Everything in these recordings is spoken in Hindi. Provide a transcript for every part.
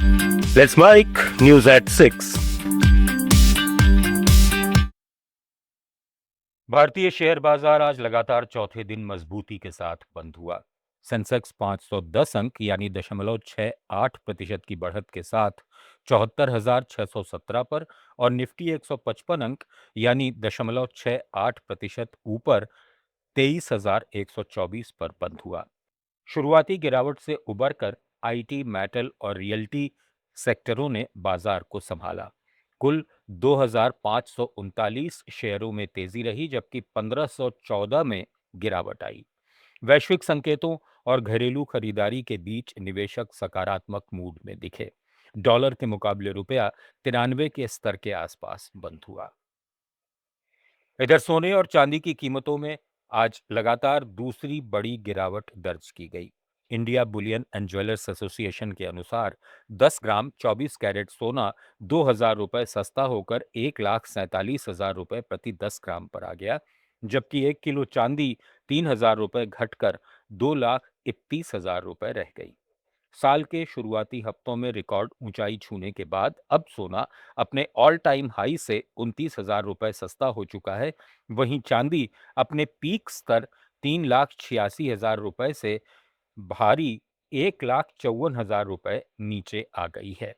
Let's Mike News at 6। भारतीय शेयर बाजार आज लगातार चौथे दिन मजबूती के साथ बंद हुआ। सेंसेक्स 510 अंक यानी 0.68% की बढ़त के साथ 74,617 पर और निफ्टी 155 अंक यानी 0.68% ऊपर 23,124 पर बंद हुआ। शुरुआती गिरावट से उबरकर आईटी, मेटल और रियल्टी सेक्टरों ने बाजार को संभाला। कुल 2,539 शेयरों में तेजी रही, जबकि 1,514 में गिरावट आई। वैश्विक संकेतों और घरेलू खरीदारी के बीच निवेशक सकारात्मक मूड में दिखे। डॉलर के मुकाबले रुपया 93 के स्तर के आसपास बंद हुआ। इधर सोने और चांदी की कीमतों में आज लगातार दूसरी बड़ी गिरावट दर्ज की गई। India Boolean and jewellers association के अनुसार 10 ग्राम 24 कैरेट सोना 2,000 रुपए सस्ता होकर 1,47,000 रुपए प्रति 10 ग्राम पर आ गया, जबकि 1 किलो चांदी 3,000 रुपए घटकर 2,31,000 रुपए रह गई। साल के शुरुआती हफ्तों में रिकॉर्ड ऊंचाई छूने के बाद अब सोना अपने ऑल टाइम हाई से 29,000 रुपए सस्ता हो चुका है। वहीं चांदी अपने पीक स्तर 3,86,000 रुपए से भारी 1,54,000 रुपए नीचे आ गई है।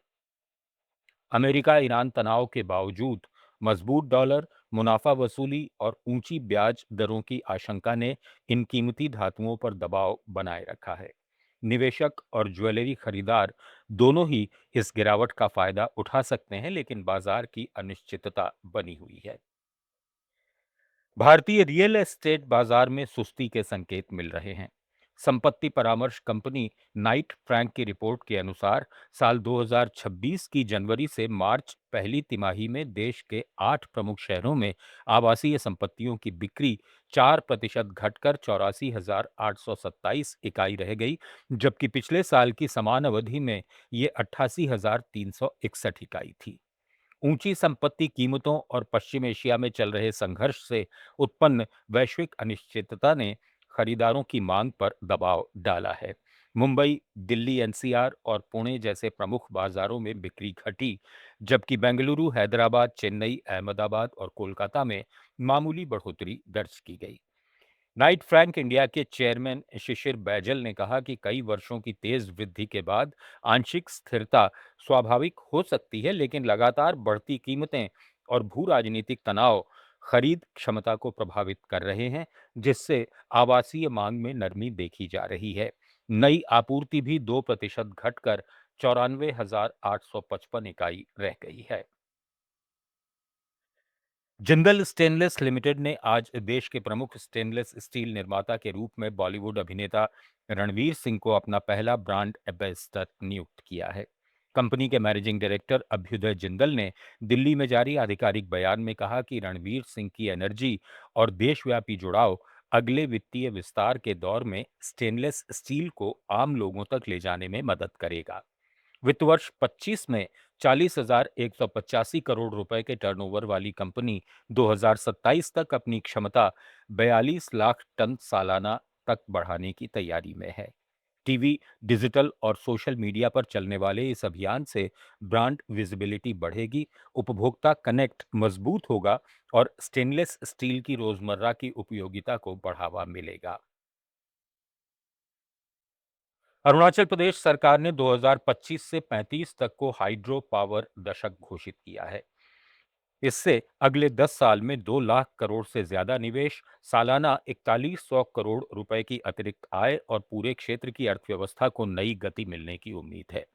अमेरिका ईरान तनाव के बावजूद मजबूत डॉलर, मुनाफा वसूली और ऊंची ब्याज दरों की आशंका ने इन कीमती धातुओं पर दबाव बनाए रखा है। निवेशक और ज्वेलरी खरीदार दोनों ही इस गिरावट का फायदा उठा सकते हैं, लेकिन बाजार की अनिश्चितता बनी हुई है। भारतीय रियल एस्टेट बाजार में सुस्ती के संकेत मिल रहे हैं। संपत्ति परामर्श कंपनी नाइट फ्रैंक की रिपोर्ट के अनुसार साल 2026 की जनवरी से मार्च पहली तिमाही में देश के 8 प्रमुख शहरों में आवासीय संपत्तियों की बिक्री 4% घटकर 84,827 इकाई रह गई, जबकि पिछले साल की समान अवधि में ये 88,361 इकाई थी। ऊंची संपत्ति कीमतों और पश्चिम एशिया में चल रहे संघर्ष से उत्पन्न वैश्विक अनिश्चितता ने खरीदारों की मांग पर दबाव डाला है। मुंबई, दिल्ली एनसीआर और पुणे जैसे प्रमुख बाजारों में बिक्री घटी, जबकि बेंगलुरु, हैदराबाद, चेन्नई, अहमदाबाद और कोलकाता में मामूली बढ़ोतरी दर्ज की गई। नाइट फ्रैंक इंडिया के चेयरमैन शिशिर बैजल ने कहा कि कई वर्षों की तेज वृद्धि के बाद आंशिक स्थिरता स्वाभाविक हो सकती है, लेकिन लगातार बढ़ती कीमतें और भू राजनीतिक तनाव खरीद क्षमता को प्रभावित कर रहे हैं, जिससे आवासीय मांग में नरमी देखी जा रही है। नई आपूर्ति भी 2% घटकर 94,855 इकाई रह गई है। जिंदल स्टेनलेस लिमिटेड ने आज देश के प्रमुख स्टेनलेस स्टील निर्माता के रूप में बॉलीवुड अभिनेता रणवीर सिंह को अपना पहला ब्रांड एम्बेसडर नियुक्त किया है। कंपनी के मैनेजिंग डायरेक्टर अभ्युदय जिंदल ने दिल्ली में जारी आधिकारिक बयान में कहा कि रणवीर सिंह की एनर्जी और देशव्यापी जुड़ाव अगले वित्तीय विस्तार के दौर में स्टेनलेस स्टील को आम लोगों तक ले जाने में मदद करेगा। वित्त वर्ष 25 में 40,185 करोड़ रुपए के टर्नओवर वाली कंपनी 2027 तक अपनी क्षमता 42 लाख टन सालाना तक बढ़ाने की तैयारी में है। टीवी, डिजिटल और सोशल मीडिया पर चलने वाले इस अभियान से ब्रांड विजिबिलिटी बढ़ेगी, उपभोक्ता कनेक्ट मजबूत होगा और स्टेनलेस स्टील की रोजमर्रा की उपयोगिता को बढ़ावा मिलेगा। अरुणाचल प्रदेश सरकार ने 2025 से 35 तक को हाइड्रो पावर दशक घोषित किया है। इससे अगले 10 साल में 2 लाख करोड़ से ज्यादा निवेश, सालाना 4100 करोड़ रुपए की अतिरिक्त आय और पूरे क्षेत्र की अर्थव्यवस्था को नई गति मिलने की उम्मीद है।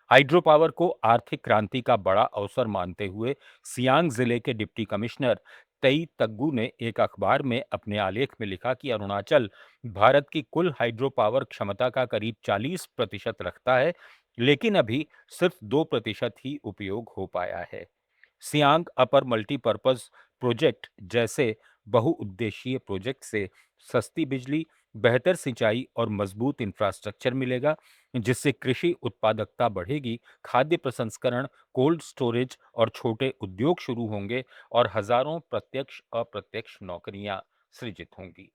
हाइड्रो पावर को आर्थिक क्रांति का बड़ा अवसर मानते हुए सियांग जिले के डिप्टी कमिश्नर तई तग्गू ने एक अखबार में अपने आलेख में लिखा कि अरुणाचल भारत की कुल हाइड्रो पावर क्षमता का करीब 40% रखता है, लेकिन अभी सिर्फ 2% ही उपयोग हो पाया है। सियांग अपर मल्टीपर्पज प्रोजेक्ट जैसे बहुउद्देशीय प्रोजेक्ट से सस्ती बिजली, बेहतर सिंचाई और मजबूत इंफ्रास्ट्रक्चर मिलेगा, जिससे कृषि उत्पादकता बढ़ेगी, खाद्य प्रसंस्करण, कोल्ड स्टोरेज और छोटे उद्योग शुरू होंगे और हजारों प्रत्यक्ष अप्रत्यक्ष नौकरियां सृजित होंगी।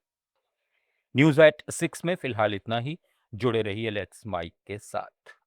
न्यूज एट 6 में फिलहाल इतना ही। जुड़े रहिए लेट्स माइक के साथ।